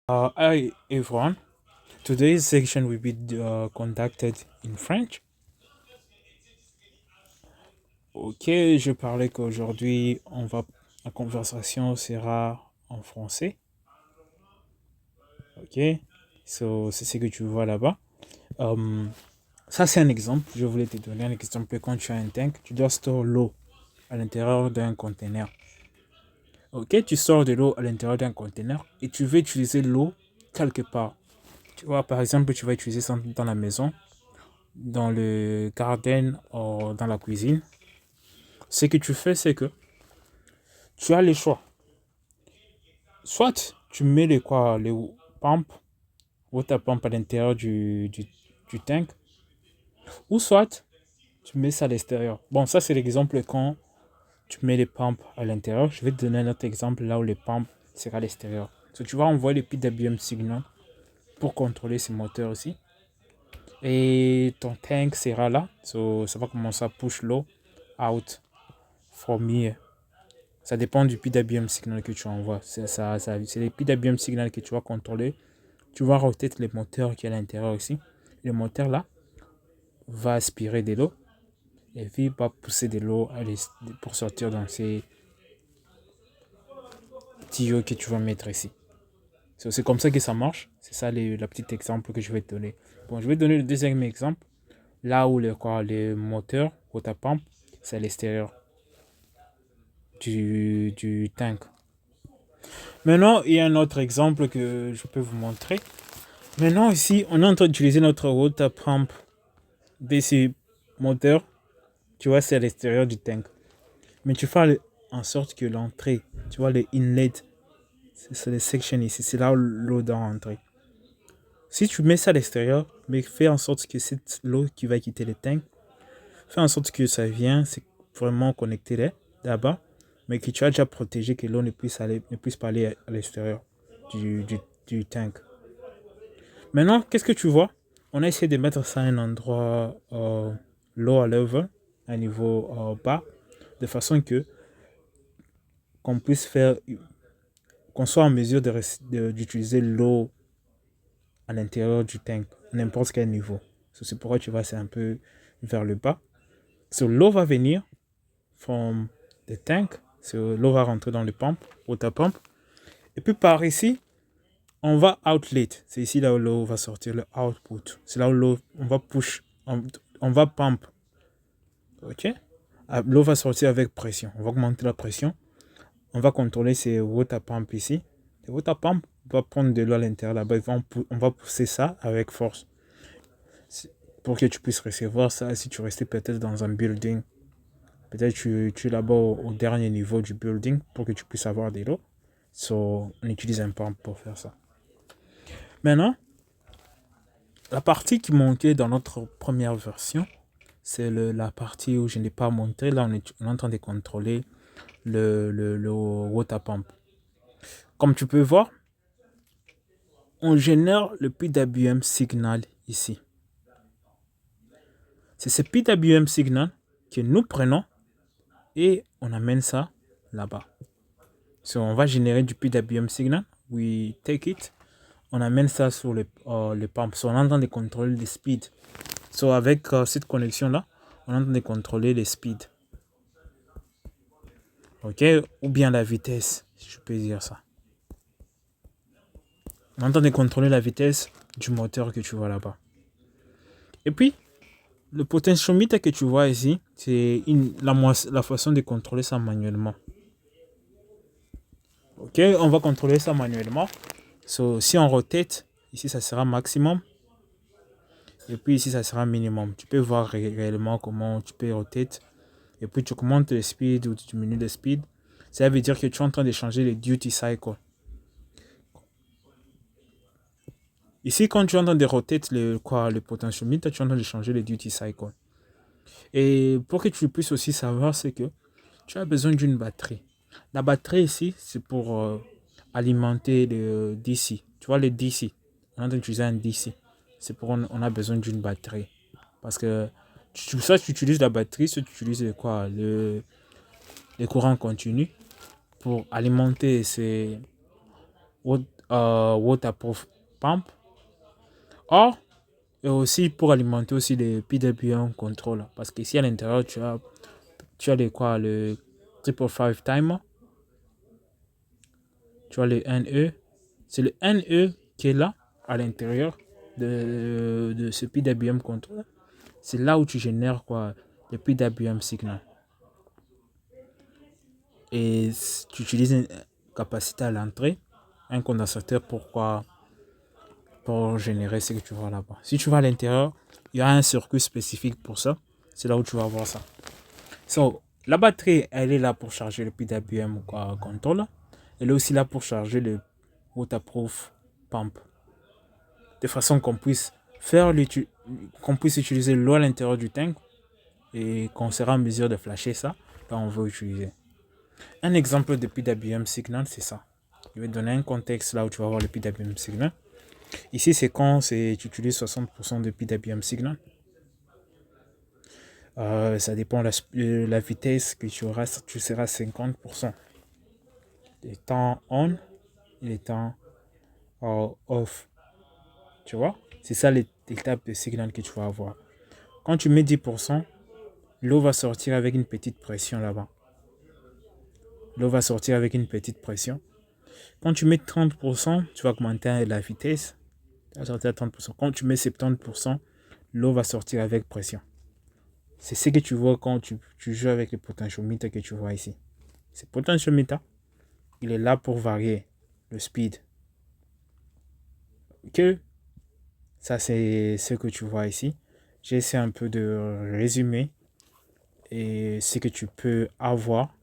Hi everyone. Today's section will be conducted in French. Ok, je parlais qu'aujourd'hui la conversation sera en français. Ok, c'est ce que tu vois là-bas. Um, Ça c'est un exemple. Je voulais te donner un exemple. Quand tu as un tank, tu dois stocker l'eau à l'intérieur d'un conteneur. Ok, tu sors de l'eau à l'intérieur d'un conteneur et tu veux utiliser l'eau quelque part. Tu vois, par exemple, tu vas utiliser ça dans la maison, dans le garden ou dans la cuisine. Ce que tu fais, c'est que tu as le choix. Soit tu mets les pompes, water pump à l'intérieur du tank, ou soit tu mets ça à l'extérieur. Bon, ça c'est l'exemple quand tu mets les pompes à l'intérieur. Je vais te donner un autre exemple là où les pompes seraient à l'extérieur. So, tu vas envoyer le PWM signal pour contrôler ces moteurs aussi. Et ton tank sera là. So, ça va commencer à push l'eau out from here. Ça dépend du PWM signal que tu envoies. C'est les PWM signal que tu vas contrôler. Tu vas roter les moteurs qui est à l'intérieur aussi. Le moteur là va aspirer de l'eau et puis va pousser de l'eau pour sortir dans ces tuyaux que tu vas mettre ici. C'est comme ça que ça marche. C'est ça la petite exemple que je vais te donner. Bon, je vais te donner le deuxième exemple. Là où le moteur, water pump, c'est à l'extérieur du tank. Maintenant, il y a un autre exemple que je peux vous montrer. Maintenant, ici, on est en train d'utiliser notre water pump DC moteur. Tu vois, c'est à l'extérieur du tank. Mais tu fais en sorte que l'entrée, tu vois, le inlet, c'est les sections ici, c'est là où l'eau doit entrer. Si tu mets ça à l'extérieur, mais fais en sorte que cette l'eau qui va quitter le tank, fais en sorte que ça vienne, c'est vraiment connecté là-bas, mais que tu as déjà protégé que l'eau ne puisse pas aller à l'extérieur du, du, du tank. Maintenant, qu'est-ce que tu vois? On a essayé de mettre ça à un endroit low level, à un niveau bas, de façon que qu'on puisse faire, qu'on soit en mesure d'utiliser l'eau à l'intérieur du tank, à n'importe quel niveau. C'est pourquoi tu vois, c'est un peu vers le bas. L'eau va venir from the tank, l'eau va rentrer dans le pump, water pump, et puis par ici, on va outlet. C'est ici là où l'eau va sortir, le output. C'est là où l'eau, on va push, on va pump. Ok? L'eau va sortir avec pression. On va augmenter la pression. On va contrôler ces water pump ici. Les water pump va prendre de l'eau à l'intérieur là-bas. On va pousser ça avec force. Pour que tu puisses recevoir ça si tu restais peut-être dans un building. Peut-être tu es là-bas au dernier niveau du building pour que tu puisses avoir de l'eau. On utilise un pump pour faire ça. Maintenant, la partie qui manquait dans notre première version, c'est la partie où je n'ai pas montré. Là, on est en train de contrôler le water pump. Comme tu peux voir, on génère le PWM signal ici. C'est ce PWM signal que nous prenons et on amène ça là-bas. On va générer du PWM signal. We take it. On amène ça sur le pump. On est en train de contrôler les speeds. Avec cette connexion-là, on est en train de contrôler les speeds. Ok? Ou bien la vitesse, si je peux dire ça. On est en train de contrôler la vitesse du moteur que tu vois là-bas. Et puis, le potentiometer que tu vois ici, c'est la façon de contrôler ça manuellement. Ok, on va contrôler ça manuellement. Si on rotate, ici ça sera maximum. Et puis ici ça sera minimum. Tu peux voir réellement comment tu peux rotate. Et puis tu augmentes le speed ou tu diminues le speed. Ça veut dire que tu es en train de changer le duty cycle. Ici, quand tu es en train de rotate le potentiometer, tu es en train de changer le duty cycle. Et pour que tu puisses aussi savoir, c'est que tu as besoin d'une batterie. La batterie ici, c'est pour alimenter le DC. Tu vois, le DC. On est en train d'utiliser un DC. C'est pour on a besoin d'une batterie. Parce que soit tu utilises la batterie, soit tu utilises le courant continu pour alimenter waterproof pump. Or, et aussi pour alimenter aussi les PWM contrôle. Parce qu'ici à l'intérieur, tu as le 555 timer. Tu as le NE. C'est le NE qui est là, à l'intérieur de ce PWM contrôle. C'est là où tu génères le PWM signal. Et tu utilises une capacité à l'entrée, un condensateur pour générer ce que tu vois là-bas. Si tu vas à l'intérieur, il y a un circuit spécifique pour ça. C'est là où tu vas voir ça. So, la batterie, elle est là pour charger le PWM contrôle. Elle est aussi là pour charger le waterproof pump. De façon qu'on puisse utiliser l'eau à l'intérieur du tank et qu'on sera en mesure de flasher ça quand on veut utiliser. Un exemple de PWM signal, c'est ça. Je vais te donner un contexte là où tu vas voir le PWM signal. Ici, c'est quand tu utilises 60% de PWM signal. Ça dépend de la vitesse que tu auras. Tu seras 50%. Les temps on et les temps off. Tu vois? C'est ça l'étape de signal que tu vas avoir. Quand tu mets 10%, l'eau va sortir avec une petite pression là-bas. L'eau va sortir avec une petite pression. Quand tu mets 30%, tu vas augmenter la vitesse. Tu vas sortir à 30%. Quand tu mets 70%, l'eau va sortir avec pression. C'est ce que tu vois quand tu joues avec le potentiometer que tu vois ici. Ce potentiometer, il est là pour varier le speed. Ok? Ça, c'est ce que tu vois ici. J'essaie un peu de résumer et ce que tu peux avoir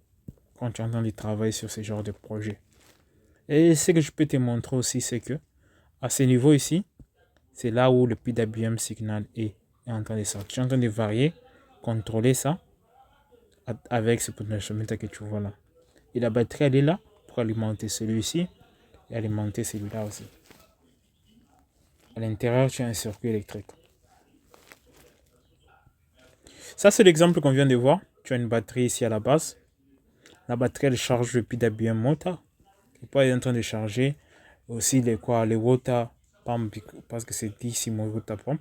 quand tu es en train de travailler sur ce genre de projet. Et ce que je peux te montrer aussi, c'est que à ce niveau ici, c'est là où le PWM signal est en train de sortir. Tu es en train de varier, contrôler ça avec ce potentiomètre que tu vois là. Et la batterie, elle est là pour alimenter celui-ci et alimenter celui-là aussi. À l'intérieur, tu as un circuit électrique. Ça, c'est l'exemple qu'on vient de voir. Tu as une batterie ici à la base. La batterie, elle charge le PWM moteur. Elle est en train de charger aussi les water pump parce que c'est ici mon water pump.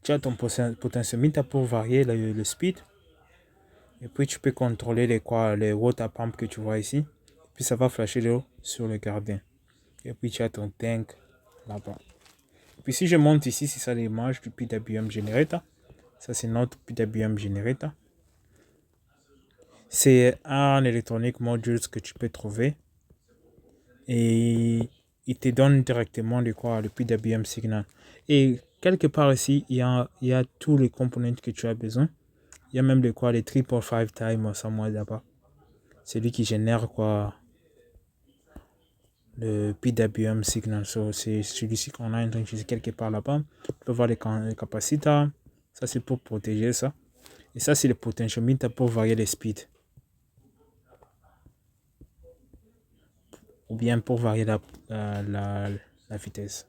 Tu as ton potentiomètre pour varier le speed. Et puis tu peux contrôler les water pump que tu vois ici. Puis ça va flasher l'eau sur le gardien. Et puis tu as ton tank là-bas. Puis si je monte ici, c'est ça l'image du PWM generator. Ça c'est notre PWM generator. C'est un electronic module que tu peux trouver. Et il te donne directement le PWM signal. Et quelque part ici, il y a tous les components que tu as besoin. Il y a même les 3.5 times somewhere là-bas. C'est lui qui génère le PWM signal. So, c'est celui-ci qu'on a utilisé quelque part là-bas. On peut voir les capaciteurs. Ça, c'est pour protéger ça. Et ça, c'est le potentiometer pour varier les speeds. Ou bien pour varier la vitesse.